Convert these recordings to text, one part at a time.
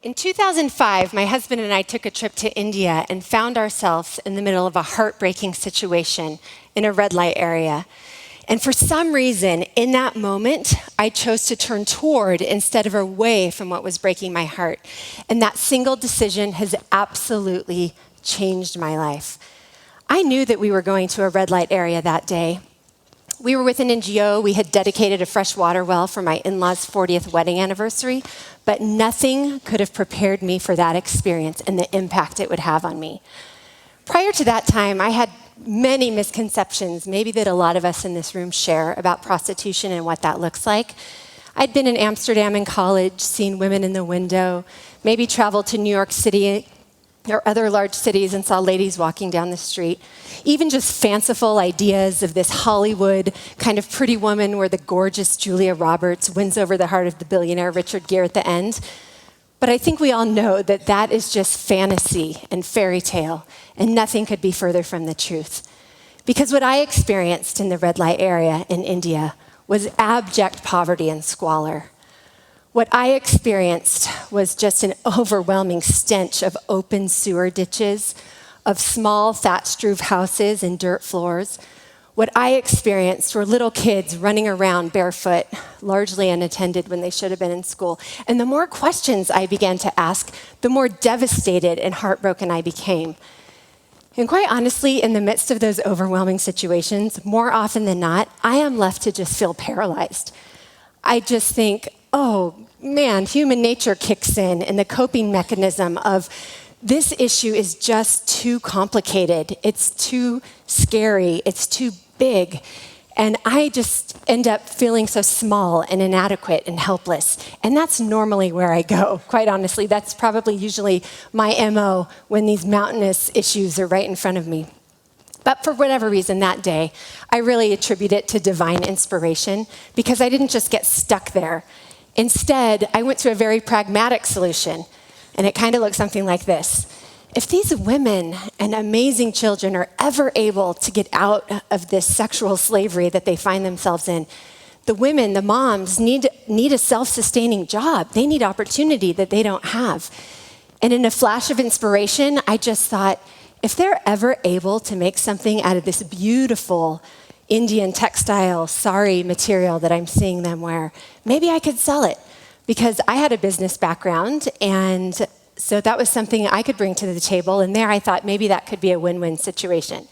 In 2005, my husband and I took a trip to India and found ourselves in the middle of a heartbreaking situation in a red light area. And for some reason, in that moment, I chose to turn toward instead of away from what was breaking my heart. And that single decision has absolutely changed my life. I knew that we were going to a red light area that day. We were with an NGO. We had dedicated a fresh water well for my in-laws' 40th wedding anniversary, but nothing could have prepared me for that experience and the impact it would have on me. Prior to that time, I had many misconceptions, maybe that a lot of us in this room share, about prostitution and what that looks like. I'd been in Amsterdam in college, seen women in the window, maybe traveled to New York City or other large cities and saw ladies walking down the street. Even just fanciful ideas of this Hollywood kind of pretty woman where the gorgeous Julia Roberts wins over the heart of the billionaire Richard Gere at the end. But I think we all know that that is just fantasy and fairy tale, and nothing could be further from the truth. Because what I experienced in the red light area in India was abject poverty and squalor. What I experienced was just an overwhelming stench of open sewer ditches, of small thatched roof houses and dirt floors. What I experienced were little kids running around barefoot, largely unattended when they should have been in school. And the more questions I began to ask, the more devastated and heartbroken I became. And quite honestly, in the midst of those overwhelming situations, more often than not, I am left to just feel paralyzed. I just think, oh man, human nature kicks in, and the coping mechanism of this issue is just too complicated. It's too scary. It's too big. And I just end up feeling so small and inadequate and helpless. And that's normally where I go, quite honestly. That's probably usually my MO when these mountainous issues are right in front of me. But for whatever reason that day, I really attribute it to divine inspiration because I didn't just get stuck there. Instead, I went to a very pragmatic solution, and it kind of looked something like this. If these women and amazing children are ever able to get out of this sexual slavery that they find themselves in, the women, the moms, need a self-sustaining job. They need opportunity that they don't have. And in a flash of inspiration, I just thought, if they're ever able to make something out of this beautiful Indian textile sari material that I'm seeing them wear, maybe I could sell it. Because I had a business background, and so that was something I could bring to the table. And there I thought maybe that could be a win-win situation.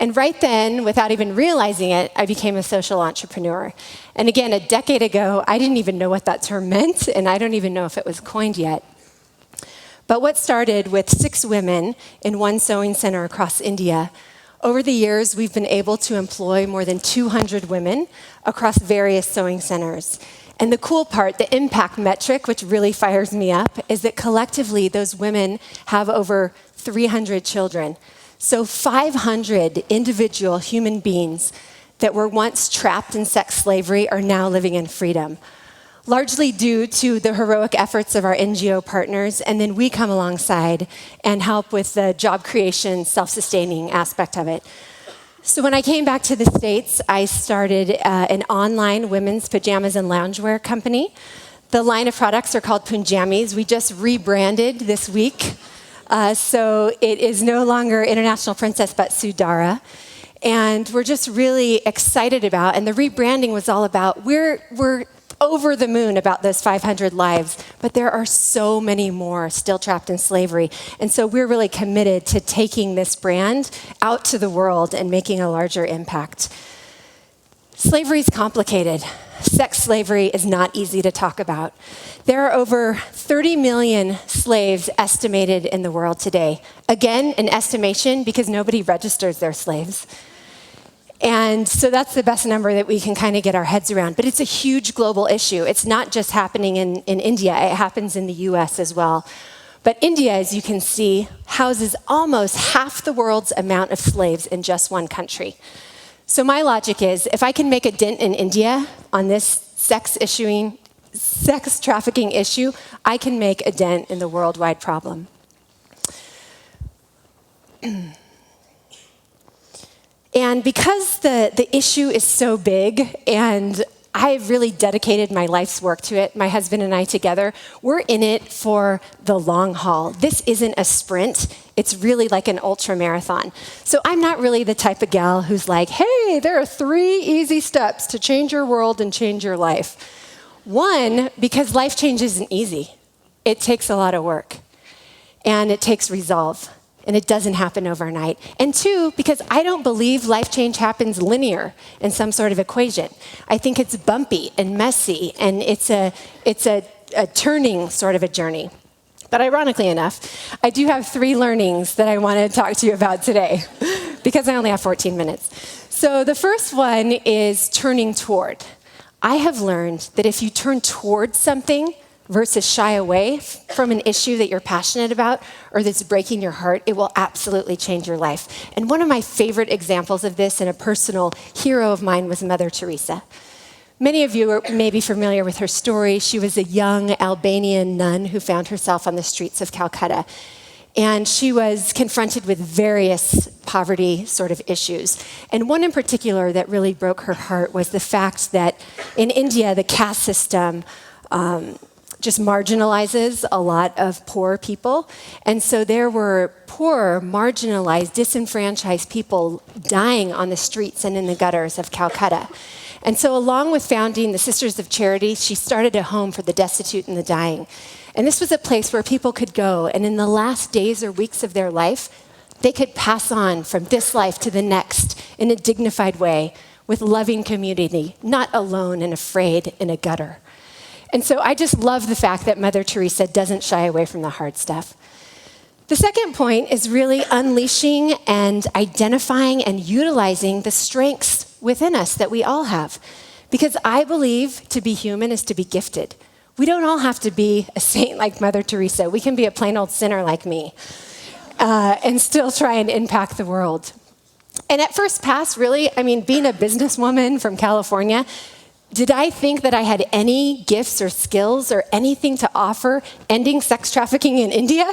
And right then, without even realizing it, I became a social entrepreneur. And again, a decade ago, I didn't even know what that term meant, and I don't even know if it was coined yet. But what started with 6 women in one sewing center across India, over the years, we've been able to employ more than 200 women across various sewing centers. And the cool part, the impact metric, which really fires me up, is that collectively those women have over 300 children. So 500 individual human beings that were once trapped in sex slavery are now living in freedom, largely due to the heroic efforts of our NGO partners, and then we come alongside and help with the job creation, self-sustaining aspect of it. So when I came back to the States, I started an online women's pajamas and loungewear company. The line of products are called PUNJAMMIES. We just rebranded this week. So it is no longer International Princess, but Sudara. And we're just really excited about, and the rebranding was all about, we're over the moon about those 500 lives, but there are so many more still trapped in slavery. And so we're really committed to taking this brand out to the world and making a larger impact. Slavery is complicated. Sex slavery is not easy to talk about. There are over 30 million slaves estimated in the world today. Again, an estimation because nobody registers their slaves. And so that's the best number that we can kind of get our heads around. But it's a huge global issue. It's not just happening in India. It happens in the US as well. But India, as you can see, houses almost half the world's amount of slaves in just one country. So my logic is, if I can make a dent in India on this sex trafficking issue, I can make a dent in the worldwide problem. And because the issue is so big and I've really dedicated my life's work to it. My husband and I together, we're in it for the long haul. This isn't a sprint. It's really like an ultra marathon. So I'm not really the type of gal who's like, hey, there are 3 easy steps to change your world and change your life. 1, because life change isn't easy. It takes a lot of work. And it takes resolve. And it doesn't happen overnight. And 2, because I don't believe life change happens linear in some sort of equation. I think it's bumpy and messy, and it's a turning sort of a journey. But ironically enough, I do have 3 learnings that I want to talk to you about today, because I only have 14 minutes. So the first one is turning toward. I have learned that if you turn toward something, versus shy away from an issue that you're passionate about or that's breaking your heart, it will absolutely change your life. And one of my favorite examples of this and a personal hero of mine was Mother Teresa. Many of you may be familiar with her story. She was a young Albanian nun who found herself on the streets of Calcutta. And she was confronted with various poverty sort of issues. And one in particular that really broke her heart was the fact that in India, the caste system just marginalizes a lot of poor people. And so there were poor, marginalized, disenfranchised people dying on the streets and in the gutters of Calcutta. And so along with founding the Sisters of Charity, she started a home for the destitute and the dying. And this was a place where people could go, and in the last days or weeks of their life, they could pass on from this life to the next in a dignified way with loving community, not alone and afraid in a gutter. And so I just love the fact that Mother Teresa doesn't shy away from the hard stuff. The second point is really unleashing and identifying and utilizing the strengths within us that we all have. Because I believe to be human is to be gifted. We don't all have to be a saint like Mother Teresa. We can be a plain old sinner like me and still try and impact the world. And at first pass, really, being a businesswoman from California, did I think that I had any gifts or skills or anything to offer ending sex trafficking in India?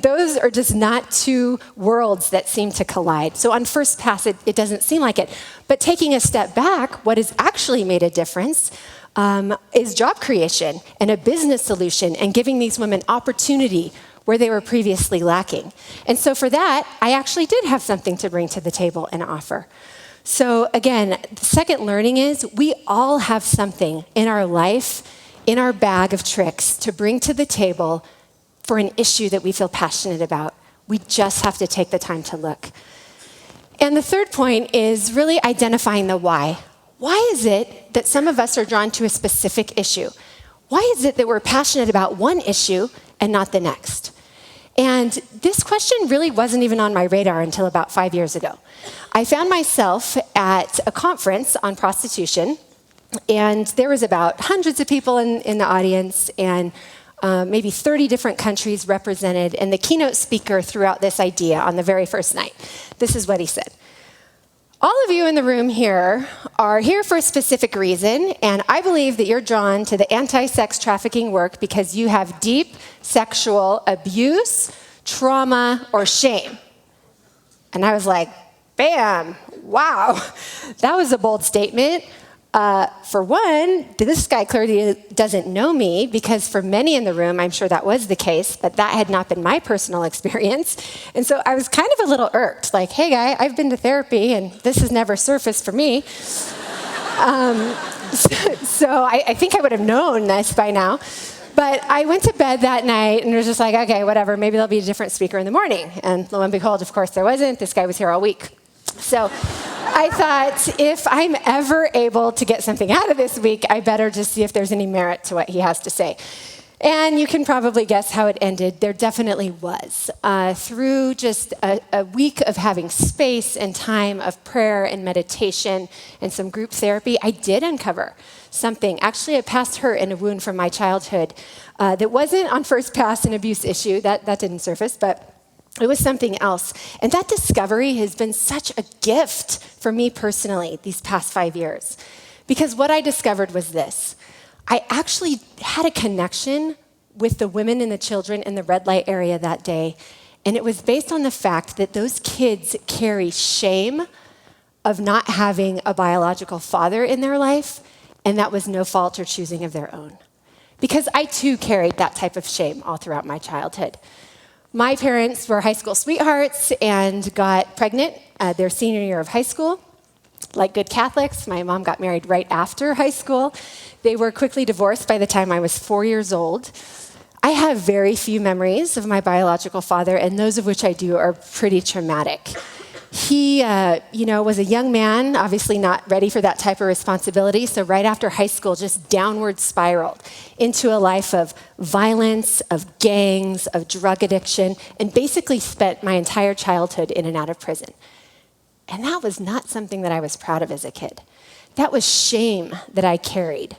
Those are just not 2 worlds that seem to collide. So on first pass, it doesn't seem like it. But taking a step back, what has actually made a difference is job creation and a business solution and giving these women opportunity where they were previously lacking. And so for that, I actually did have something to bring to the table and offer. So again, the second learning is we all have something in our life, in our bag of tricks to bring to the table for an issue that we feel passionate about. We just have to take the time to look. And the third point is really identifying the why. Why is it that some of us are drawn to a specific issue? Why is it that we're passionate about one issue and not the next? And this question really wasn't even on my radar until about 5 years ago. I found myself at a conference on prostitution, and there was about hundreds of people in the audience, and maybe 30 different countries represented, and the keynote speaker threw out this idea on the very first night. This is what he said. All of you in the room here are here for a specific reason, and I believe that you're drawn to the anti-sex trafficking work because you have deep sexual abuse, trauma, or shame. And I was like, bam, wow, that was a bold statement. For one, this guy clearly doesn't know me because for many in the room, I'm sure that was the case, but that had not been my personal experience. And so I was kind of a little irked, like, hey guy, I've been to therapy and this has never surfaced for me. So I think I would have known this by now. But I went to bed that night and was just like, okay, whatever, maybe there'll be a different speaker in the morning. And lo and behold, of course there wasn't. This guy was here all week. So I thought, if I'm ever able to get something out of this week, I better just see if there's any merit to what he has to say. And you can probably guess how it ended. There definitely was. Through just a week of having space and time of prayer and meditation and some group therapy, I did uncover something, actually a past hurt and a wound from my childhood that wasn't on first pass an abuse issue. That didn't surface, but it was something else. And that discovery has been such a gift for me personally these past 5 years. Because what I discovered was this. I actually had a connection with the women and the children in the red light area that day. And it was based on the fact that those kids carry shame of not having a biological father in their life and that was no fault or choosing of their own. Because I too carried that type of shame all throughout my childhood. My parents were high school sweethearts and got pregnant their senior year of high school. Like good Catholics, my mom got married right after high school. They were quickly divorced by the time I was 4 years old. I have very few memories of my biological father, and those of which I do are pretty traumatic. He, was a young man, obviously not ready for that type of responsibility, so right after high school, just downward spiraled into a life of violence, of gangs, of drug addiction, and basically spent my entire childhood in and out of prison. And that was not something that I was proud of as a kid. That was shame that I carried.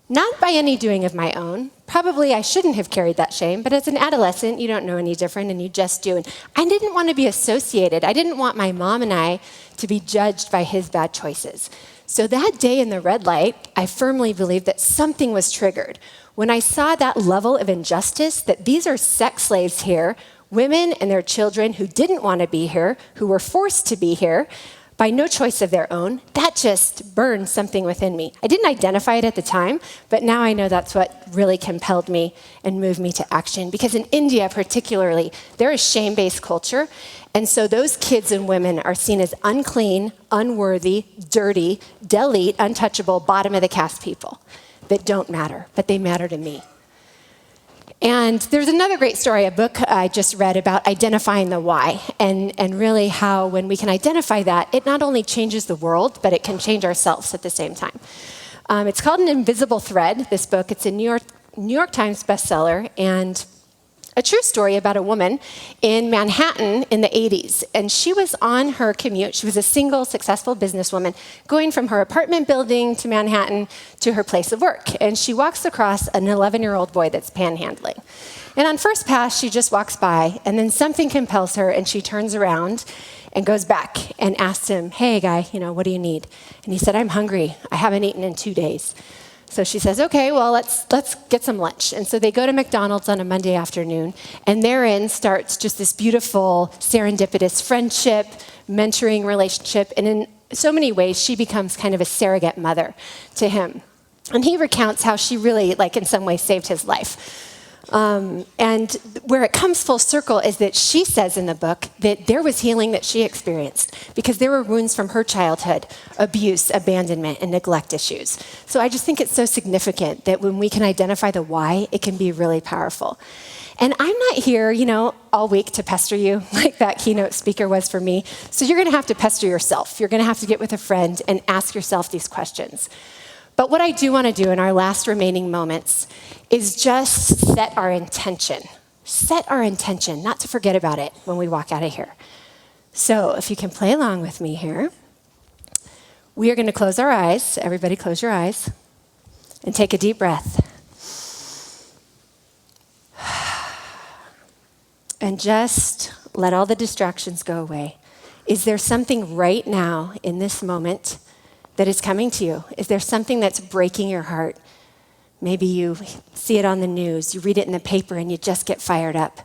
Not by any doing of my own. Probably I shouldn't have carried that shame, but as an adolescent, you don't know any different and you just do. And I didn't want to be associated. I didn't want my mom and I to be judged by his bad choices. So that day in the red light, I firmly believed that something was triggered. When I saw that level of injustice, that these are sex slaves here, women and their children who didn't want to be here, who were forced to be here by no choice of their own, that just burned something within me. I didn't identify it at the time, but now I know that's what really compelled me and moved me to action. Because in India particularly, there is shame-based culture, and so those kids and women are seen as unclean, unworthy, dirty, delete, untouchable, bottom-of-the-caste people that don't matter, but they matter to me. And there's another great story, a book I just read about identifying the why, and really how when we can identify that, it not only changes the world, but it can change ourselves at the same time. It's called An Invisible Thread, this book. It's a New York Times bestseller, and a true story about a woman in Manhattan in the 80s. And she was on her commute. She was a single, successful businesswoman going from her apartment building to Manhattan to her place of work. And she walks across an 11-year-old boy that's panhandling. And on first pass, she just walks by, and then something compels her, and she turns around and goes back and asks him, "Hey, guy, what do you need?" And he said, "I'm hungry. I haven't eaten in 2 days." So she says, "Okay, well, let's get some lunch." And so they go to McDonald's on a Monday afternoon, and therein starts just this beautiful, serendipitous friendship, mentoring relationship, and in so many ways, she becomes kind of a surrogate mother to him. And he recounts how she really, in some ways, saved his life. And where it comes full circle is that she says in the book that there was healing that she experienced because there were wounds from her childhood, abuse, abandonment, and neglect issues. So I just think it's so significant that when we can identify the why, it can be really powerful. And I'm not here, all week to pester you like that keynote speaker was for me. So you're going to have to pester yourself. You're going to have to get with a friend and ask yourself these questions. But what I do want to do in our last remaining moments is just set our intention. Set our intention, not to forget about it when we walk out of here. So if you can play along with me here, we are going to close our eyes. Everybody close your eyes and take a deep breath. And just let all the distractions go away. Is there something right now in this moment that is coming to you? Is there something that's breaking your heart? Maybe you see it on the news, you read it in the paper, and you just get fired up.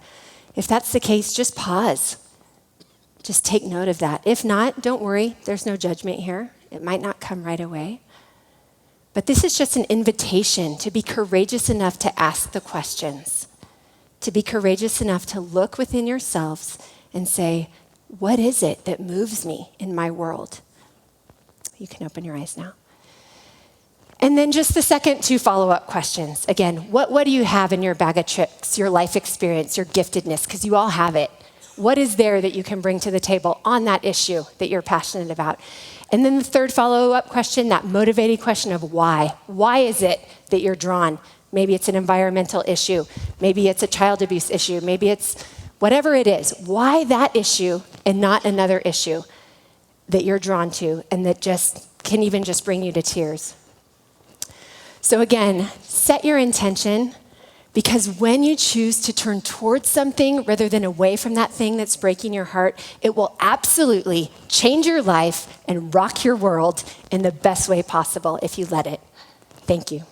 If that's the case, just pause. Just take note of that. If not, don't worry. There's no judgment here. It might not come right away. But this is just an invitation to be courageous enough to ask the questions, to be courageous enough to look within yourselves and say, what is it that moves me in my world? You can open your eyes now. And then just the second 2 follow-up questions. Again, what do you have in your bag of tricks, your life experience, your giftedness? Because you all have it. What is there that you can bring to the table on that issue that you're passionate about? And then the third follow-up question, that motivating question of why. Why is it that you're drawn? Maybe it's an environmental issue. Maybe it's a child abuse issue. Maybe it's whatever it is. Why that issue and not another issue that you're drawn to and that just can even just bring you to tears? So again, set your intention, because when you choose to turn towards something rather than away from that thing that's breaking your heart, it will absolutely change your life and rock your world in the best way possible if you let it. Thank you.